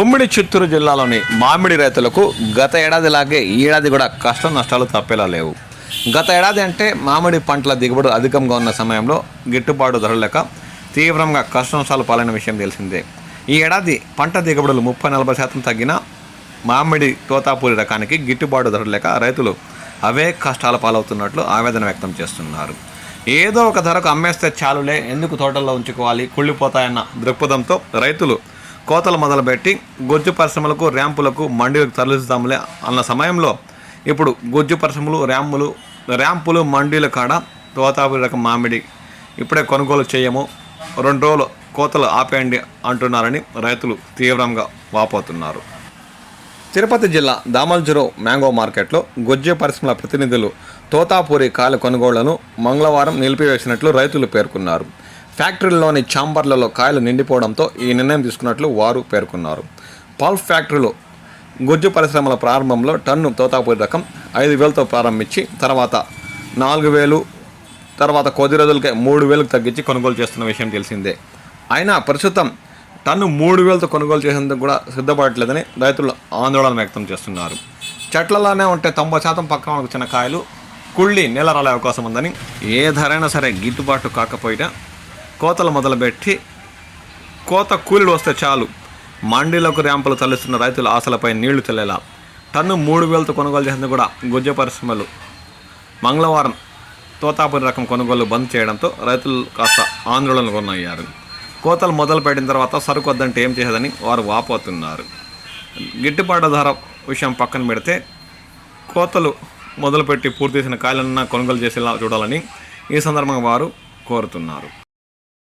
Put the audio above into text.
ఉమ్మడి చిత్తూరు జిల్లాలోని మామిడి రైతులకు గత ఏడాదిలాగే ఈ ఏడాది కూడా కష్ట నష్టాలు తప్పేలా లేవు. గత ఏడాది అంటే మామిడి పంటల దిగుబడి అధికంగా ఉన్న సమయంలో గిట్టుబాటు ధరలు లేక తీవ్రంగా కష్ట నష్టాలు పాలైన విషయం తెలిసిందే. ఈ ఏడాది పంట దిగుబడులు 30-40% తగ్గిన మామిడి తోతాపూరి రకానికి గిట్టుబాటు ధరలు లేక రైతులు అవే కష్టాల పాలవుతున్నట్లు ఆవేదన వ్యక్తం చేస్తున్నారు. ఏదో ఒక ధరకు అమ్మేస్తే చాలులే, ఎందుకు తోటల్లో ఉంచుకోవాలి, కుళ్ళిపోతాయన్న దృక్పథంతో రైతులు కోతలు మొదలుపెట్టి గొజ్జు పరిశ్రమలకు, ర్యాంపులకు, మండీలకు తరలిస్తాములే అన్న సమయంలో ఇప్పుడు గొజ్జు పరిశ్రమలు, ర్యాంపులు, మండీల కాడ తోతాపూరి రకం మామిడి ఇప్పుడే కొనుగోలు చేయము, 2 రోజులు కోతలు ఆపేయండి అంటున్నారని రైతులు తీవ్రంగా వాపోతున్నారు. తిరుపతి జిల్లా దామల్జురు మ్యాంగో మార్కెట్లో గొజ్జు పరిశ్రమల ప్రతినిధులు తోతాపూరి కాయల కొనుగోళ్లను మంగళవారం నిలిపివేసినట్లు రైతులు పేర్కొన్నారు. ఫ్యాక్టరీల్లోని ఛాంబర్లలో కాయలు నిండిపోవడంతో ఈ నిర్ణయం తీసుకున్నట్లు వారు పేర్కొన్నారు. పల్ప్ ఫ్యాక్టరీలో గొజ్జు పరిశ్రమల ప్రారంభంలో టన్ను తోతాపూరి రకం 5,000తో ప్రారంభించి తర్వాత 4,000, తర్వాత కొద్ది రోజులకే 3,000కు తగ్గించి కొనుగోలు చేస్తున్న విషయం తెలిసిందే. అయినా ప్రస్తుతం టన్ను 3,000తో కొనుగోలు చేసేందుకు కూడా సిద్ధపడట్లేదని రైతులు ఆందోళన వ్యక్తం చేస్తున్నారు. చెట్లలోనే ఉంటే 90% పక్కన వచ్చిన కాయలు కుళ్ళి నేల రాలే అవకాశం ఉందని, ఏ ధరైనా సరే గిట్టుబాటు కాకపోయినా కోతలు మొదలుపెట్టి కోత కూలీలు వస్తే చాలు మండీలకు, ర్యాంపులు తరలిస్తున్న రైతుల ఆశలపై నీళ్లు చెల్లేలా టన్ను 3,000తో కొనుగోలు చేసేందుకు కూడా గొజ్జు పరిశ్రమలు మంగళవారం తోతాపూరి రకం కొనుగోలు బంద్ చేయడంతో రైతులు కాస్త ఆందోళనకు గురయ్యారు. కోతలు మొదలు పెట్టిన తర్వాత సరుకు వద్దంటే ఏం చేసేదని వారు వాపోతున్నారు. గిట్టుబాటు ధర విషయం పక్కన పెడితే కోతలు మొదలుపెట్టి పూర్తి చేసిన కాయలన్నా కొనుగోలు చేసేలా చూడాలని ఈ సందర్భంగా వారు కోరుతున్నారు.